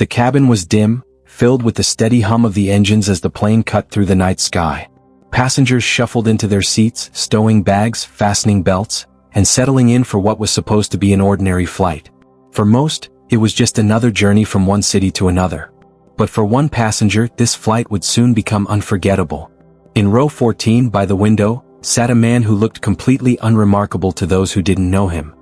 The cabin was dim, filled with the steady hum of the engines as the plane cut through the night sky. Passengers shuffled into their seats, stowing bags, fastening belts, and settling in for what was supposed to be an ordinary flight. For most, it was just another journey from one city to another. But for one passenger, this flight would soon become unforgettable. In row 14 by the window, sat a man who looked completely unremarkable to those who didn't know him.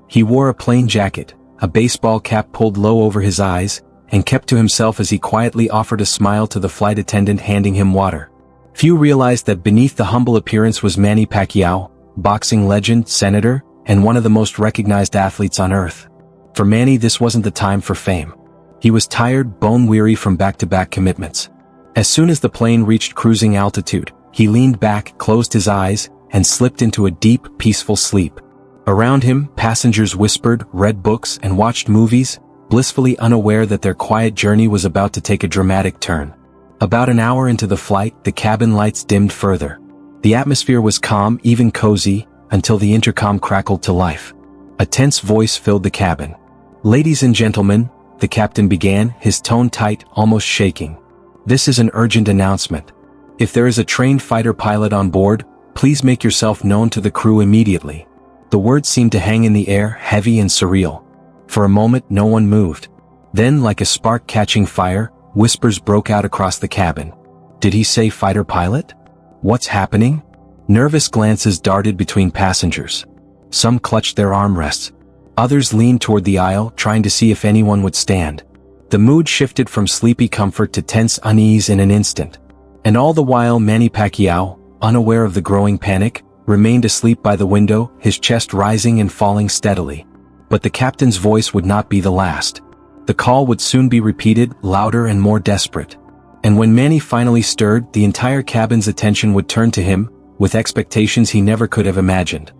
He wore a plain jacket, a baseball cap pulled low over his eyes, and kept to himself as he quietly offered a smile to the flight attendant handing him water. Few realized that beneath the humble appearance was Manny Pacquiao, boxing legend, senator, and one of the most recognized athletes on earth. For Manny, this wasn't the time for fame. He was tired, bone-weary from back-to-back commitments. As soon as the plane reached cruising altitude, he leaned back, closed his eyes, and slipped into a deep, peaceful sleep. Around him, passengers whispered, read books, and watched movies, blissfully unaware that their quiet journey was about to take a dramatic turn. About an hour into the flight, the cabin lights dimmed further. The atmosphere was calm, even cozy, until the intercom crackled to life. A tense voice filled the cabin. "Ladies and gentlemen," the captain began, his tone tight, almost shaking. "This is an urgent announcement. If there is a trained fighter pilot on board, please make yourself known to the crew immediately." The words seemed to hang in the air, heavy and surreal. For a moment, no one moved. Then, like a spark catching fire, whispers broke out across the cabin. Did he say fighter pilot? What's happening? Nervous glances darted between passengers. Some clutched their armrests. Others leaned toward the aisle, trying to see if anyone would stand. The mood shifted from sleepy comfort to tense unease in an instant. And all the while Manny Pacquiao, unaware of the growing panic, remained asleep by the window, his chest rising and falling steadily. But the captain's voice would not be the last. The call would soon be repeated, louder and more desperate. And when Manny finally stirred, the entire cabin's attention would turn to him, with expectations he never could have imagined.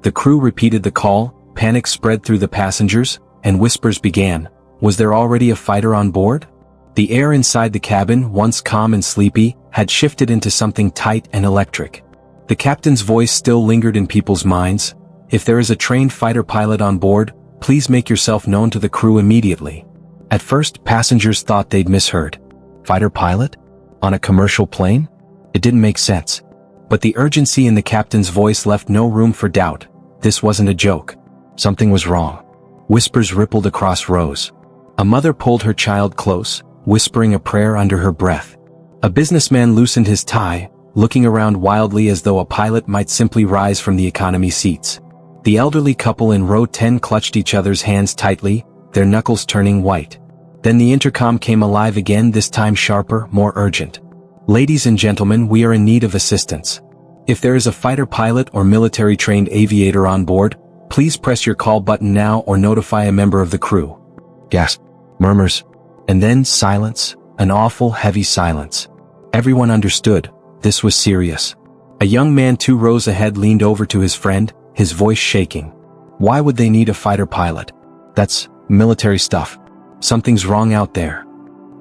The crew repeated the call, panic spread through the passengers, and whispers began. Was there already a fighter on board? The air inside the cabin, once calm and sleepy, had shifted into something tight and electric. The captain's voice still lingered in people's minds. "If there is a trained fighter pilot on board, please make yourself known to the crew immediately." At first, passengers thought they'd misheard. Fighter pilot? On a commercial plane? It didn't make sense. But the urgency in the captain's voice left no room for doubt. This wasn't a joke. Something was wrong. Whispers rippled across rows. A mother pulled her child close, whispering a prayer under her breath. A businessman loosened his tie, looking around wildly as though a pilot might simply rise from the economy seats. The elderly couple in row 10 clutched each other's hands tightly, their knuckles turning white. Then the intercom came alive again, this time sharper, more urgent. "Ladies and gentlemen, we are in need of assistance. If there is a fighter pilot or military-trained aviator on board, please press your call button now or notify a member of the crew." Gasp. Murmurs. And then silence, an awful, heavy silence. Everyone understood. This was serious. A young man 2 rows ahead leaned over to his friend, his voice shaking. "Why would they need a fighter pilot? That's military stuff. Something's wrong out there."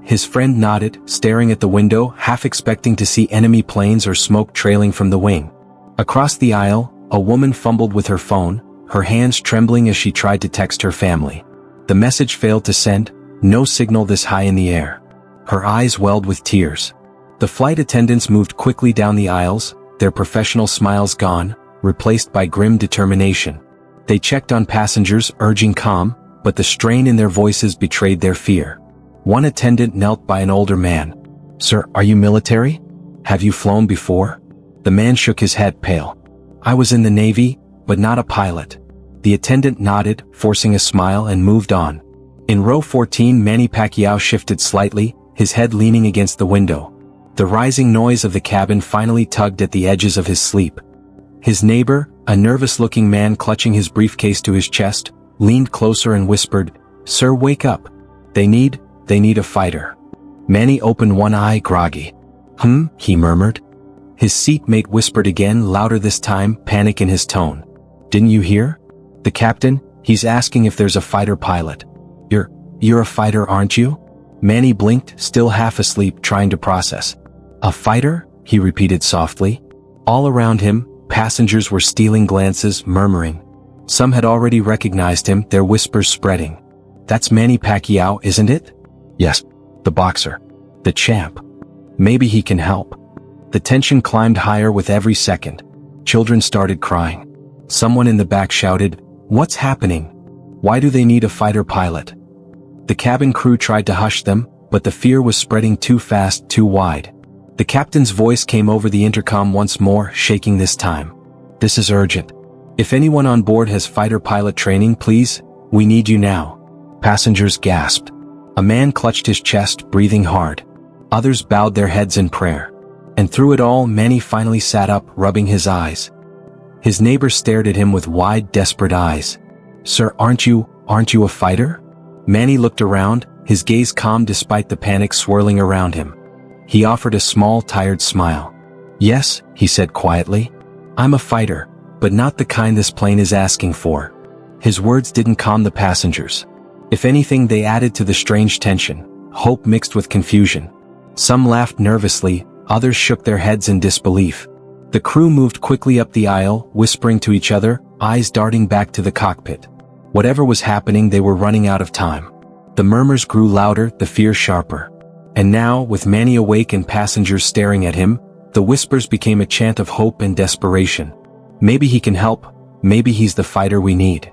His friend nodded, staring at the window, half expecting to see enemy planes or smoke trailing from the wing. Across the aisle, a woman fumbled with her phone, her hands trembling as she tried to text her family. The message failed to send, no signal this high in the air. Her eyes welled with tears. The flight attendants moved quickly down the aisles, their professional smiles gone, replaced by grim determination. They checked on passengers, urging calm, but the strain in their voices betrayed their fear. One attendant knelt by an older man. "Sir, are you military? Have you flown before?" The man shook his head, pale. "I was in the Navy, but not a pilot." The attendant nodded, forcing a smile, and moved on. In row 14, Manny Pacquiao shifted slightly, his head leaning against the window. The rising noise of the cabin finally tugged at the edges of his sleep. His neighbor, a nervous-looking man clutching his briefcase to his chest, leaned closer and whispered, "Sir, wake up. They need a fighter." Manny opened one eye, groggy. He murmured. His seatmate whispered again, louder this time, panic in his tone. "Didn't you hear? The captain, he's asking if there's a fighter pilot." You're a fighter, aren't you?" Manny blinked, still half asleep, trying to process. "A fighter?" he repeated softly. All around him, passengers were stealing glances, murmuring. Some had already recognized him, their whispers spreading. "That's Manny Pacquiao, isn't it? Yes, the boxer. The champ. Maybe he can help. The tension climbed higher with every second. Children started crying. Someone in the back shouted, "What's happening? Why do they need a fighter pilot?" The cabin crew tried to hush them, but the fear was spreading too fast, too wide. The captain's voice came over the intercom once more, shaking this time. "This is urgent. If anyone on board has fighter pilot training, please, we need you now." Passengers gasped. A man clutched his chest, breathing hard. Others bowed their heads in prayer. And through it all, Manny finally sat up, rubbing his eyes. His neighbor stared at him with wide, desperate eyes. "Sir, aren't you a fighter?" Manny looked around, his gaze calm despite the panic swirling around him. He offered a small, tired smile. "Yes," he said quietly. "I'm a fighter, but not the kind this plane is asking for." His words didn't calm the passengers. If anything, they added to the strange tension, hope mixed with confusion. Some laughed nervously, others shook their heads in disbelief. The crew moved quickly up the aisle, whispering to each other, eyes darting back to the cockpit. Whatever was happening, they were running out of time. The murmurs grew louder, the fear sharper. And now, with Manny awake and passengers staring at him, the whispers became a chant of hope and desperation. Maybe he can help, maybe he's the fighter we need.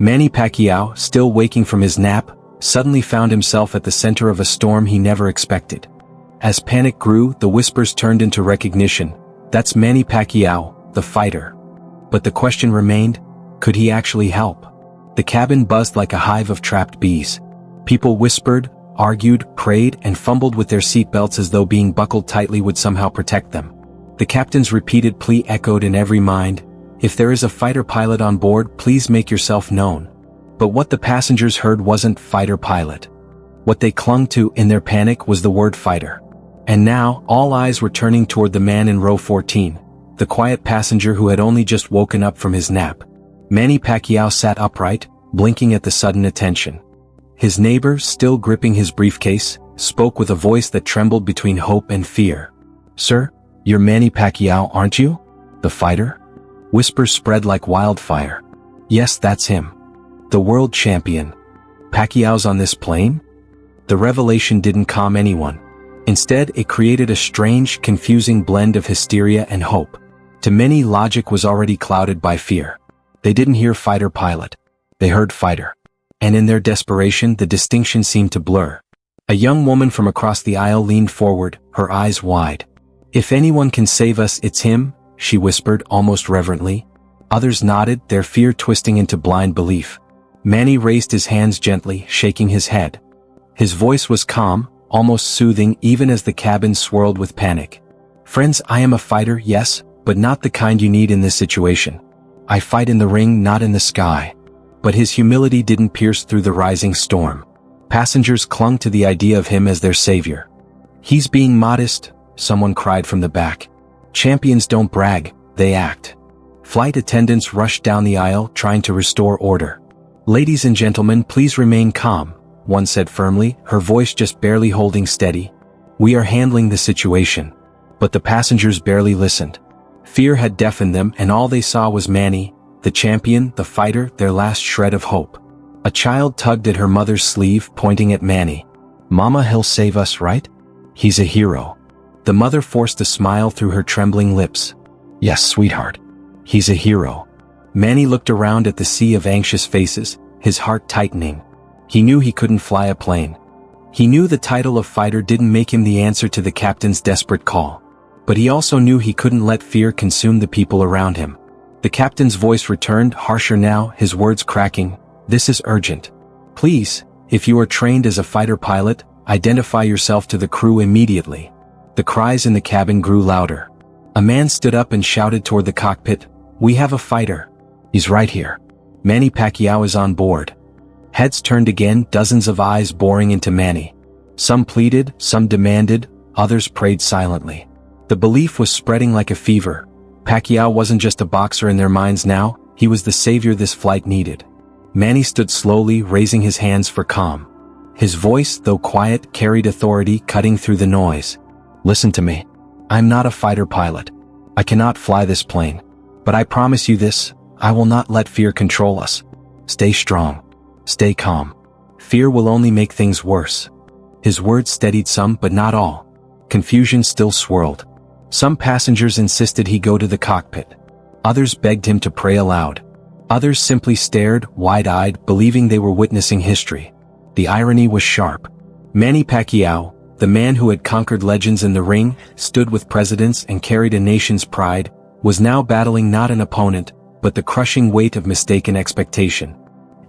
Manny Pacquiao, still waking from his nap, suddenly found himself at the center of a storm he never expected. As panic grew, the whispers turned into recognition. That's Manny Pacquiao, the fighter. But the question remained, could he actually help? The cabin buzzed like a hive of trapped bees. People whispered, argued, prayed, and fumbled with their seatbelts as though being buckled tightly would somehow protect them. The captain's repeated plea echoed in every mind, "If there is a fighter pilot on board, please make yourself known." But what the passengers heard wasn't fighter pilot. What they clung to in their panic was the word fighter. And now, all eyes were turning toward the man in row 14, the quiet passenger who had only just woken up from his nap. Manny Pacquiao sat upright, blinking at the sudden attention. His neighbor, still gripping his briefcase, spoke with a voice that trembled between hope and fear. "Sir, you're Manny Pacquiao, aren't you? The fighter?" Whispers spread like wildfire. "Yes, that's him. The world champion. Pacquiao's on this plane?" The revelation didn't calm anyone. Instead, it created a strange, confusing blend of hysteria and hope. To many, logic was already clouded by fear. They didn't hear fighter pilot. They heard fighter. And in their desperation, the distinction seemed to blur. A young woman from across the aisle leaned forward, her eyes wide. "If anyone can save us, it's him," she whispered, almost reverently. Others nodded, their fear twisting into blind belief. Manny raised his hands gently, shaking his head. His voice was calm, almost soothing, even as the cabin swirled with panic. "Friends, I am a fighter, yes, but not the kind you need in this situation. I fight in the ring, not in the sky." But his humility didn't pierce through the rising storm. Passengers clung to the idea of him as their savior. "He's being modest," someone cried from the back. "Champions don't brag, they act." Flight attendants rushed down the aisle, trying to restore order. "Ladies and gentlemen, please remain calm," one said firmly, her voice just barely holding steady. "We are handling the situation." But the passengers barely listened. Fear had deafened them, and all they saw was Manny, the champion, the fighter, their last shred of hope. A child tugged at her mother's sleeve, pointing at Manny. "Mama, he'll save us, right? He's a hero." The mother forced a smile through her trembling lips. "Yes, sweetheart. He's a hero." Manny looked around at the sea of anxious faces, his heart tightening. He knew he couldn't fly a plane. He knew the title of fighter didn't make him the answer to the captain's desperate call. But he also knew he couldn't let fear consume the people around him. The captain's voice returned, harsher now, his words cracking. "This is urgent. Please, if you are trained as a fighter pilot, identify yourself to the crew immediately." The cries in the cabin grew louder. A man stood up and shouted toward the cockpit, "We have a fighter. He's right here. Manny Pacquiao is on board." Heads turned again, dozens of eyes boring into Manny. Some pleaded, some demanded, others prayed silently. The belief was spreading like a fever. Pacquiao wasn't just a boxer in their minds now, he was the savior this flight needed. Manny stood slowly, raising his hands for calm. His voice, though quiet, carried authority, cutting through the noise. "Listen to me. I'm not a fighter pilot. I cannot fly this plane. But I promise you this, I will not let fear control us. Stay strong. Stay calm. Fear will only make things worse." His words steadied some but not all. Confusion still swirled. Some passengers insisted he go to the cockpit. Others begged him to pray aloud. Others simply stared, wide-eyed, believing they were witnessing history. The irony was sharp. Manny Pacquiao, the man who had conquered legends in the ring, stood with presidents and carried a nation's pride, was now battling not an opponent, but the crushing weight of mistaken expectation.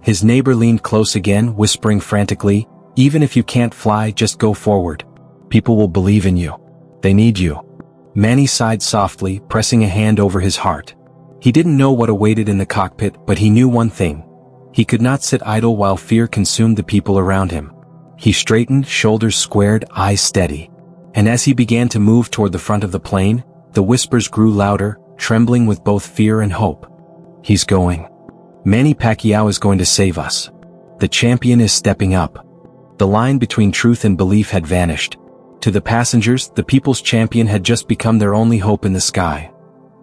His neighbor leaned close again, whispering frantically, "Even if you can't fly, just go forward. People will believe in you. They need you." Manny sighed softly, pressing a hand over his heart. He didn't know what awaited in the cockpit, but he knew one thing. He could not sit idle while fear consumed the people around him. He straightened, shoulders squared, eyes steady. And as he began to move toward the front of the plane, the whispers grew louder, trembling with both fear and hope. "He's going. Manny Pacquiao is going to save us. The champion is stepping up." The line between truth and belief had vanished. To the passengers, the people's champion had just become their only hope in the sky.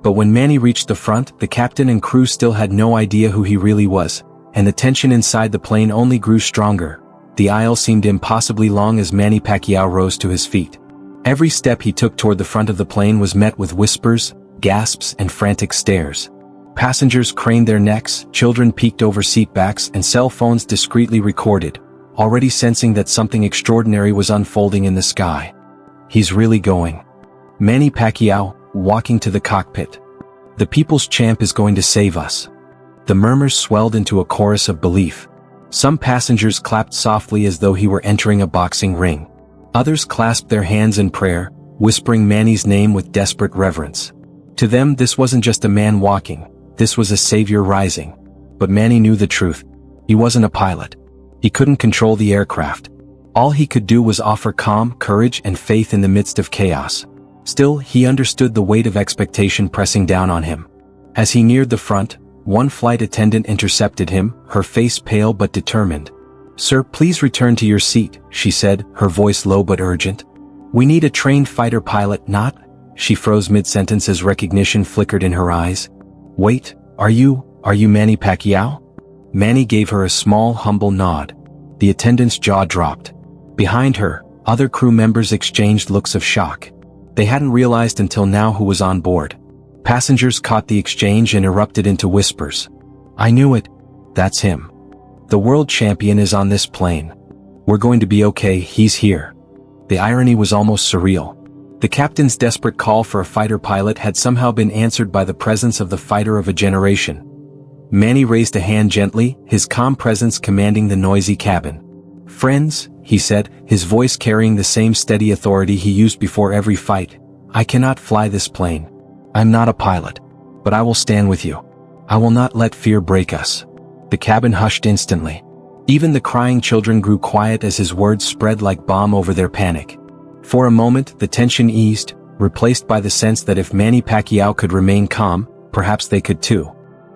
But when Manny reached the front, the captain and crew still had no idea who he really was, and the tension inside the plane only grew stronger. The aisle seemed impossibly long as Manny Pacquiao rose to his feet. Every step he took toward the front of the plane was met with whispers, gasps, and frantic stares. Passengers craned their necks, children peeked over seatbacks, and cell phones discreetly recorded, already sensing that something extraordinary was unfolding in the sky. "He's really going. Manny Pacquiao, walking to the cockpit. The people's champ is going to save us." The murmurs swelled into a chorus of belief. Some passengers clapped softly as though he were entering a boxing ring. Others clasped their hands in prayer, whispering Manny's name with desperate reverence. To them, this wasn't just a man walking, this was a savior rising. But Manny knew the truth. He wasn't a pilot. He couldn't control the aircraft. All he could do was offer calm, courage, and faith in the midst of chaos. Still, he understood the weight of expectation pressing down on him. As he neared the front, one flight attendant intercepted him, her face pale but determined. "Sir, please return to your seat," she said, her voice low but urgent. "We need a trained fighter pilot, not—" She froze mid-sentence as recognition flickered in her eyes. "Wait, are you Manny Pacquiao?" Manny gave her a small, humble nod. The attendant's jaw dropped. Behind her, other crew members exchanged looks of shock. They hadn't realized until now who was on board. Passengers caught the exchange and erupted into whispers. "I knew it. That's him. The world champion is on this plane. We're going to be okay, he's here." The irony was almost surreal. The captain's desperate call for a fighter pilot had somehow been answered by the presence of the fighter of a generation. Manny raised a hand gently, his calm presence commanding the noisy cabin. "Friends," he said, his voice carrying the same steady authority he used before every fight, "I cannot fly this plane. I'm not a pilot. But I will stand with you. I will not let fear break us." The cabin hushed instantly. Even the crying children grew quiet as his words spread like balm over their panic. For a moment, the tension eased, replaced by the sense that if Manny Pacquiao could remain calm, perhaps they could too.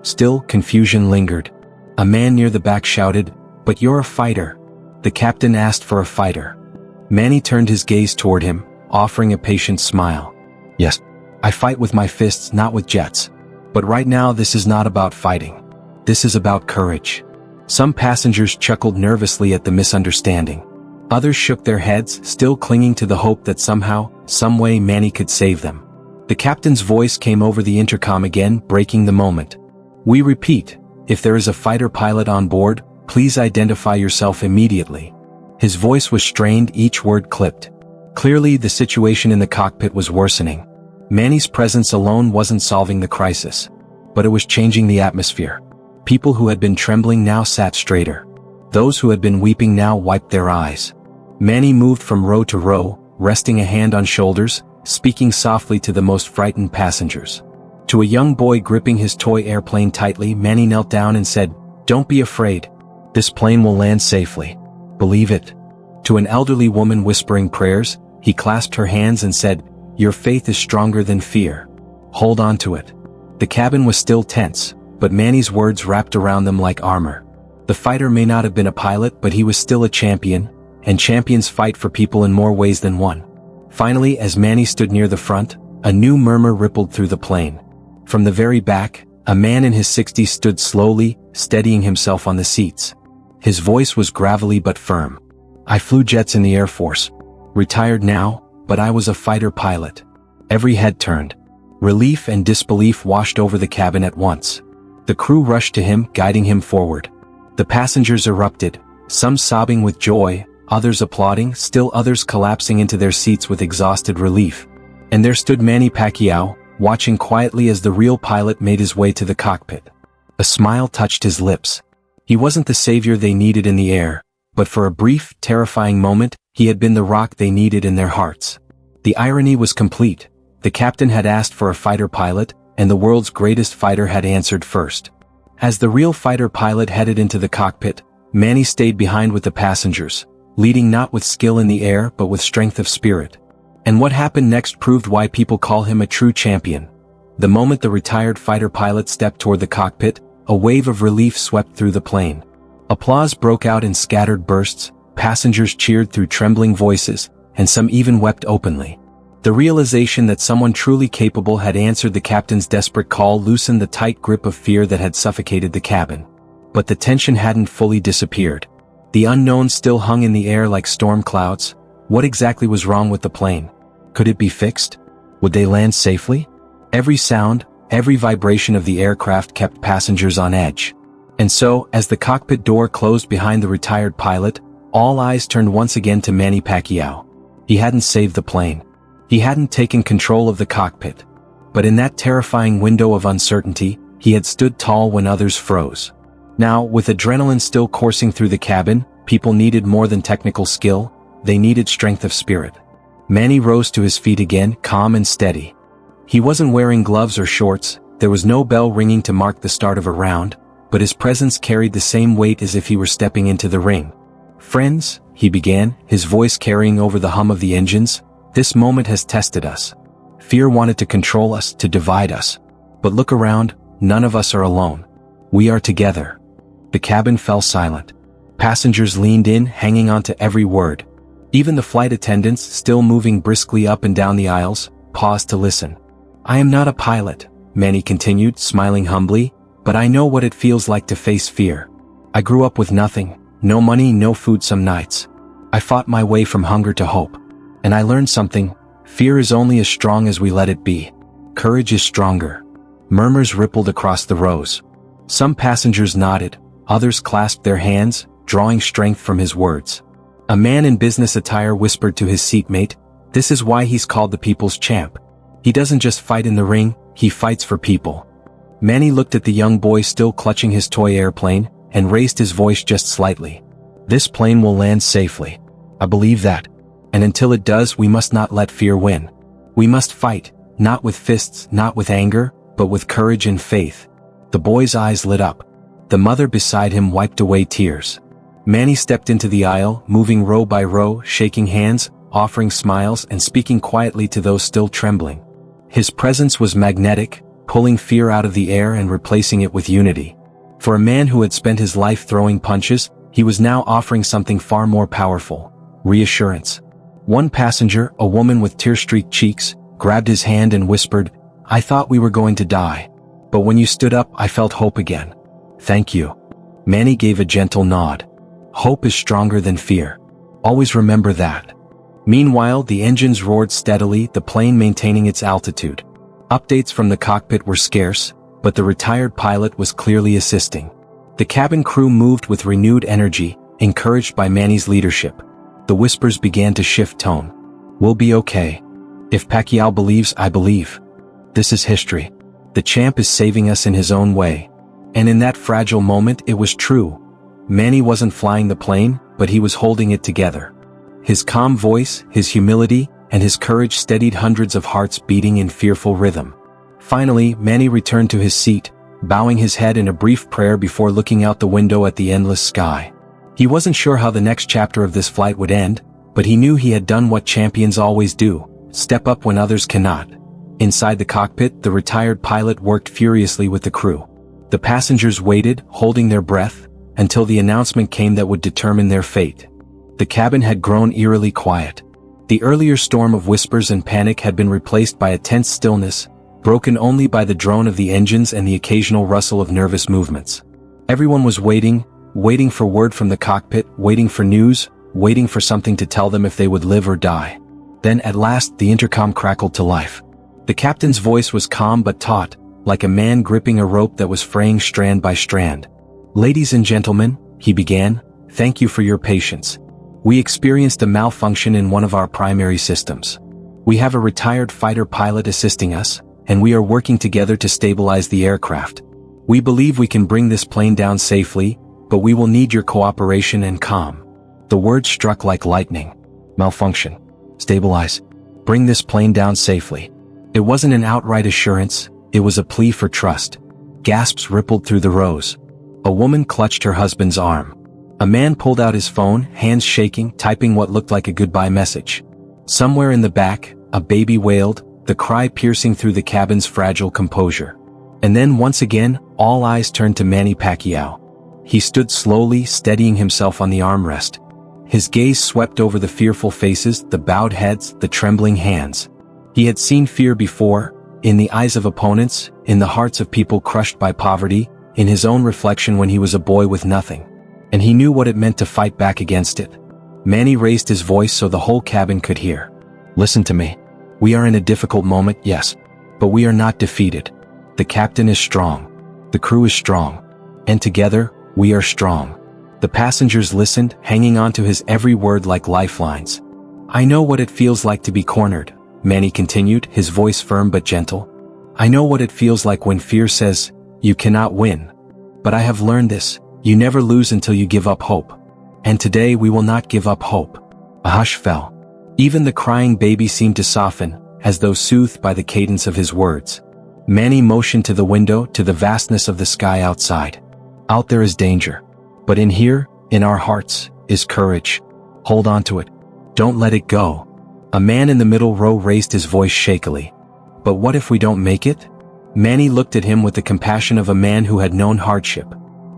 Still, confusion lingered. A man near the back shouted, "But you're a fighter." The captain asked for a fighter. Manny turned his gaze toward him, offering a patient smile. "Yes, I fight with my fists, not with jets. But right now this is not about fighting. This is about courage." Some passengers chuckled nervously at the misunderstanding. Others shook their heads, still clinging to the hope that somehow, some way Manny could save them. The captain's voice came over the intercom again, breaking the moment. "We repeat, if there is a fighter pilot on board, please identify yourself immediately." His voice was strained, each word clipped. Clearly, the situation in the cockpit was worsening. Manny's presence alone wasn't solving the crisis. But it was changing the atmosphere. People who had been trembling now sat straighter. Those who had been weeping now wiped their eyes. Manny moved from row to row, resting a hand on shoulders, speaking softly to the most frightened passengers. To a young boy gripping his toy airplane tightly, Manny knelt down and said, "Don't be afraid. This plane will land safely. Believe it." To an elderly woman whispering prayers, he clasped her hands and said, "Your faith is stronger than fear. Hold on to it." The cabin was still tense, but Manny's words wrapped around them like armor. The fighter may not have been a pilot, but he was still a champion, and champions fight for people in more ways than one. Finally, as Manny stood near the front, a new murmur rippled through the plane. From the very back, a man in his 60s stood slowly, steadying himself on the seats. His voice was gravelly but firm. I flew jets in the Air Force. Retired now, but I was a fighter pilot. Every head turned. Relief and disbelief washed over the cabin at once. The crew rushed to him, guiding him forward. The passengers erupted, some sobbing with joy, others applauding, still others collapsing into their seats with exhausted relief. And there stood Manny Pacquiao, watching quietly as the real pilot made his way to the cockpit. A smile touched his lips. He wasn't the savior they needed in the air, but for a brief, terrifying moment, he had been the rock they needed in their hearts. The irony was complete. The captain had asked for a fighter pilot, and the world's greatest fighter had answered first. As the real fighter pilot headed into the cockpit, Manny stayed behind with the passengers, leading not with skill in the air but with strength of spirit. And what happened next proved why people call him a true champion. The moment the retired fighter pilot stepped toward the cockpit, a wave of relief swept through the plane. Applause broke out in scattered bursts, passengers cheered through trembling voices, and some even wept openly. The realization that someone truly capable had answered the captain's desperate call loosened the tight grip of fear that had suffocated the cabin. But the tension hadn't fully disappeared. The unknown still hung in the air like storm clouds. What exactly was wrong with the plane? Could it be fixed? Would they land safely? Every sound, every vibration of the aircraft kept passengers on edge. And so, as the cockpit door closed behind the retired pilot, all eyes turned once again to Manny Pacquiao. He hadn't saved the plane. He hadn't taken control of the cockpit. But in that terrifying window of uncertainty, he had stood tall when others froze. Now, with adrenaline still coursing through the cabin, people needed more than technical skill, they needed strength of spirit. Manny rose to his feet again, calm and steady. He wasn't wearing gloves or shorts, there was no bell ringing to mark the start of a round, but his presence carried the same weight as if he were stepping into the ring. "Friends," he began, his voice carrying over the hum of the engines, "this moment has tested us. Fear wanted to control us, to divide us. But look around, none of us are alone. We are together." The cabin fell silent. Passengers leaned in, hanging on to every word. Even the flight attendants, still moving briskly up and down the aisles, paused to listen. "I am not a pilot," Manny continued, smiling humbly, "but I know what it feels like to face fear. I grew up with nothing, no money, no food some nights. I fought my way from hunger to hope. And I learned something: fear is only as strong as we let it be. Courage is stronger." Murmurs rippled across the rows. Some passengers nodded, others clasped their hands, drawing strength from his words. A man in business attire whispered to his seatmate, "This is why he's called the people's champ. He doesn't just fight in the ring, he fights for people." Manny looked at the young boy still clutching his toy airplane, and raised his voice just slightly. "This plane will land safely. I believe that. And until it does, we must not let fear win. We must fight, not with fists, not with anger, but with courage and faith." The boy's eyes lit up. The mother beside him wiped away tears. Manny stepped into the aisle, moving row by row, shaking hands, offering smiles, and speaking quietly to those still trembling. His presence was magnetic, pulling fear out of the air and replacing it with unity. For a man who had spent his life throwing punches, he was now offering something far more powerful: reassurance. One passenger, a woman with tear-streaked cheeks, grabbed his hand and whispered, "I thought we were going to die. But when you stood up, I felt hope again. Thank you." Manny gave a gentle nod. Hope is stronger than fear. Always remember that. Meanwhile, the engines roared steadily, the plane maintaining its altitude. Updates from the cockpit were scarce, but the retired pilot was clearly assisting. The cabin crew moved with renewed energy, encouraged by Manny's leadership. The whispers began to shift tone. "We'll be okay. If Pacquiao believes, I believe. This is history. The champ is saving us in his own way." And in that fragile moment, it was true. Manny wasn't flying the plane, but he was holding it together. His calm voice, his humility, and his courage steadied hundreds of hearts beating in fearful rhythm. Finally, Manny returned to his seat, bowing his head in a brief prayer before looking out the window at the endless sky. He wasn't sure how the next chapter of this flight would end, but he knew he had done what champions always do: step up when others cannot. Inside the cockpit, the retired pilot worked furiously with the crew. The passengers waited, holding their breath, until the announcement came that would determine their fate. The cabin had grown eerily quiet. The earlier storm of whispers and panic had been replaced by a tense stillness, broken only by the drone of the engines and the occasional rustle of nervous movements. Everyone was waiting for word from the cockpit, waiting for news, waiting for something to tell them if they would live or die. Then at last the intercom crackled to life. The captain's voice was calm but taut, like a man gripping a rope that was fraying strand by strand. "Ladies and gentlemen," he began, "thank you for your patience. We experienced a malfunction in one of our primary systems. We have a retired fighter pilot assisting us, and we are working together to stabilize the aircraft. We believe we can bring this plane down safely, but we will need your cooperation and calm." The words struck like lightning. Malfunction. Stabilize. Bring this plane down safely. It wasn't an outright assurance, it was a plea for trust. Gasps rippled through the rows. A woman clutched her husband's arm. A man pulled out his phone, hands shaking, typing what looked like a goodbye message. Somewhere in the back, a baby wailed, the cry piercing through the cabin's fragile composure. And then once again, all eyes turned to Manny Pacquiao. He stood slowly, steadying himself on the armrest. His gaze swept over the fearful faces, the bowed heads, the trembling hands. He had seen fear before, in the eyes of opponents, in the hearts of people crushed by poverty, in his own reflection when he was a boy with nothing. And he knew what it meant to fight back against it. Manny raised his voice so the whole cabin could hear. "Listen to me. We are in a difficult moment, yes. But we are not defeated. The captain is strong. The crew is strong. And together, we are strong." The passengers listened, hanging on to his every word like lifelines. "I know what it feels like to be cornered," Manny continued, his voice firm but gentle. "I know what it feels like when fear says, you cannot win. But I have learned this. You never lose until you give up hope. And today we will not give up hope." A hush fell. Even the crying baby seemed to soften, as though soothed by the cadence of his words. Manny motioned to the window, to the vastness of the sky outside. "Out there is danger. But in here, in our hearts, is courage. Hold on to it. Don't let it go." A man in the middle row raised his voice shakily. "But what if we don't make it?" Manny looked at him with the compassion of a man who had known hardship.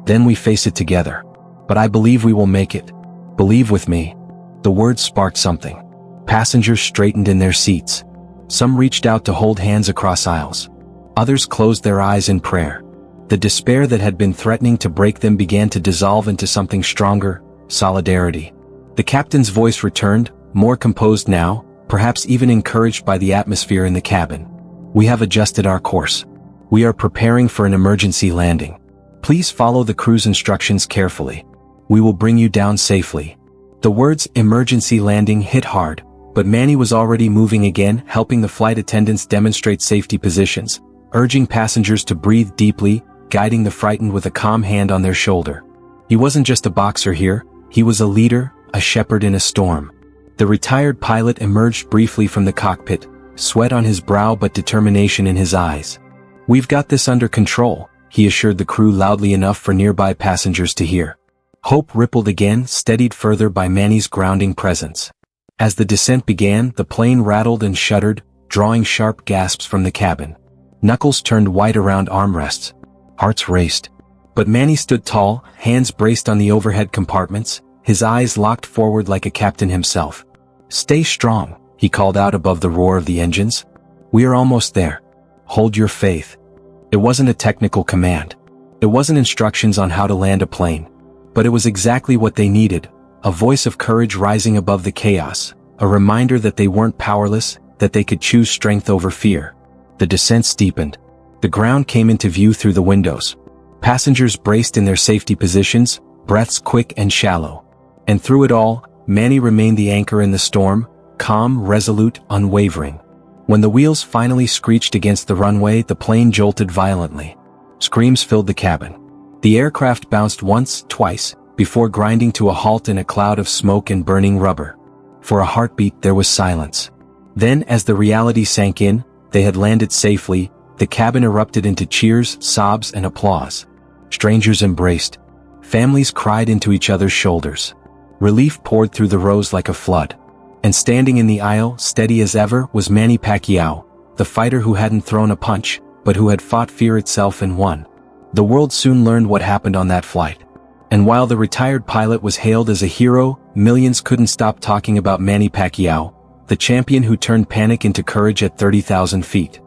"Then we face it together. But I believe we will make it. Believe with me." The words sparked something. Passengers straightened in their seats. Some reached out to hold hands across aisles. Others closed their eyes in prayer. The despair that had been threatening to break them began to dissolve into something stronger, solidarity. The captain's voice returned, more composed now, perhaps even encouraged by the atmosphere in the cabin. "We have adjusted our course. We are preparing for an emergency landing. Please follow the crew's instructions carefully. We will bring you down safely." The words emergency landing hit hard, but Manny was already moving again, helping the flight attendants demonstrate safety positions, urging passengers to breathe deeply, guiding the frightened with a calm hand on their shoulder. He wasn't just a boxer here, he was a leader, a shepherd in a storm. The retired pilot emerged briefly from the cockpit, sweat on his brow but determination in his eyes. "We've got this under control," he assured the crew loudly enough for nearby passengers to hear. Hope rippled again, steadied further by Manny's grounding presence. As the descent began, the plane rattled and shuddered, drawing sharp gasps from the cabin. Knuckles turned white around armrests. Hearts raced. But Manny stood tall, hands braced on the overhead compartments, his eyes locked forward like a captain himself. "Stay strong," he called out above the roar of the engines. "We are almost there. Hold your faith." It wasn't a technical command. It wasn't instructions on how to land a plane. But it was exactly what they needed, a voice of courage rising above the chaos, a reminder that they weren't powerless, that they could choose strength over fear. The descent steepened. The ground came into view through the windows. Passengers braced in their safety positions, breaths quick and shallow. And through it all, Manny remained the anchor in the storm, calm, resolute, unwavering. When the wheels finally screeched against the runway, the plane jolted violently. Screams filled the cabin. The aircraft bounced once, twice, before grinding to a halt in a cloud of smoke and burning rubber. For a heartbeat there was silence. Then, as the reality sank in, they had landed safely, the cabin erupted into cheers, sobs, and applause. Strangers embraced. Families cried into each other's shoulders. Relief poured through the rows like a flood. And standing in the aisle, steady as ever, was Manny Pacquiao, the fighter who hadn't thrown a punch, but who had fought fear itself and won. The world soon learned what happened on that flight. And while the retired pilot was hailed as a hero, millions couldn't stop talking about Manny Pacquiao, the champion who turned panic into courage at 30,000 feet.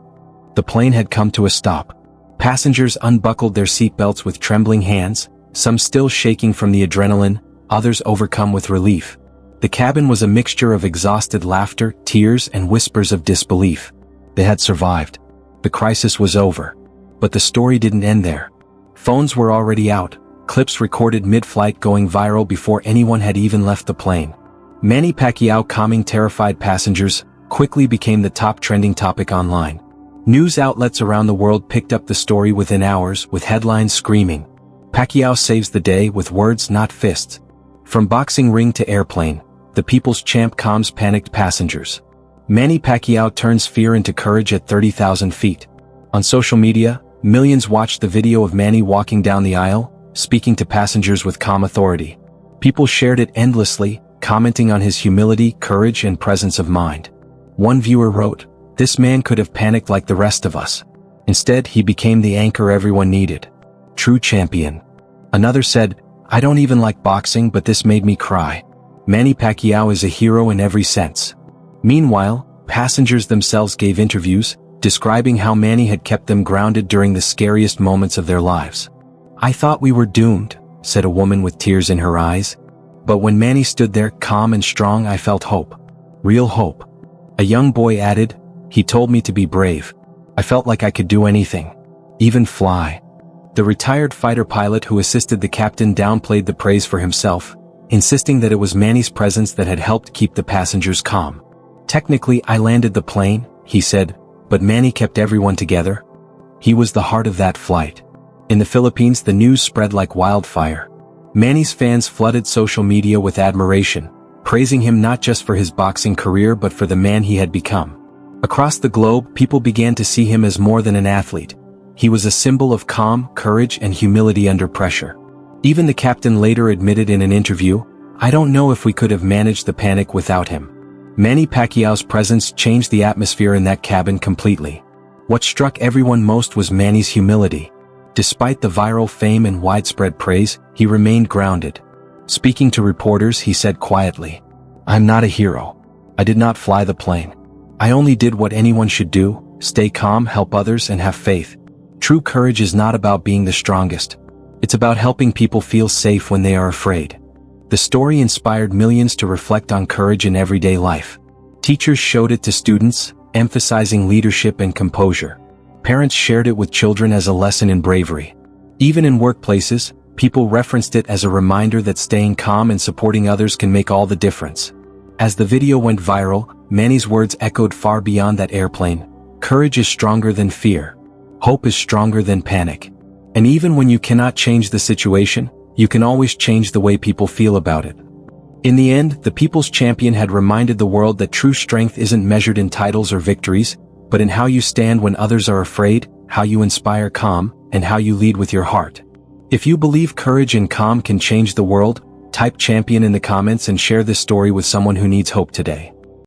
The plane had come to a stop. Passengers unbuckled their seatbelts with trembling hands, some still shaking from the adrenaline, others overcome with relief. The cabin was a mixture of exhausted laughter, tears, and whispers of disbelief. They had survived. The crisis was over. But the story didn't end there. Phones were already out, clips recorded mid-flight going viral before anyone had even left the plane. Manny Pacquiao calming terrified passengers quickly became the top trending topic online. News outlets around the world picked up the story within hours with headlines screaming, "Pacquiao saves the day with words not fists." From boxing ring to airplane, the people's champ calms panicked passengers. Manny Pacquiao turns fear into courage at 30,000 feet. On social media, millions watched the video of Manny walking down the aisle, speaking to passengers with calm authority. People shared it endlessly, commenting on his humility, courage, and presence of mind. One viewer wrote, "This man could have panicked like the rest of us. Instead, he became the anchor everyone needed. True champion." Another said, "I don't even like boxing, but this made me cry. Manny Pacquiao is a hero in every sense." Meanwhile, passengers themselves gave interviews, describing how Manny had kept them grounded during the scariest moments of their lives. "I thought we were doomed," said a woman with tears in her eyes. "But when Manny stood there, calm and strong, I felt hope. Real hope." A young boy added, "He told me to be brave. I felt like I could do anything. Even fly." The retired fighter pilot who assisted the captain downplayed the praise for himself, insisting that it was Manny's presence that had helped keep the passengers calm. "Technically, I landed the plane," he said, "but Manny kept everyone together. He was the heart of that flight." In the Philippines, the news spread like wildfire. Manny's fans flooded social media with admiration, praising him not just for his boxing career but for the man he had become. Across the globe, people began to see him as more than an athlete. He was a symbol of calm, courage, and humility under pressure. Even the captain later admitted in an interview, "I don't know if we could have managed the panic without him." Manny Pacquiao's presence changed the atmosphere in that cabin completely. What struck everyone most was Manny's humility. Despite the viral fame and widespread praise, he remained grounded. Speaking to reporters, he said quietly, "I'm not a hero. I did not fly the plane. I only did what anyone should do: stay calm, help others, and have faith." True courage is not about being the strongest. It's about helping people feel safe when they are afraid. The story inspired millions to reflect on courage in everyday life. Teachers showed it to students, emphasizing leadership and composure. Parents shared it with children as a lesson in bravery. Even in workplaces, people referenced it as a reminder that staying calm and supporting others can make all the difference. As the video went viral, Manny's words echoed far beyond that airplane. Courage is stronger than fear. Hope is stronger than panic. And even when you cannot change the situation, you can always change the way people feel about it. In the end, the people's champion had reminded the world that true strength isn't measured in titles or victories, but in how you stand when others are afraid, how you inspire calm, and how you lead with your heart. If you believe courage and calm can change the world, type champion in the comments and share this story with someone who needs hope today.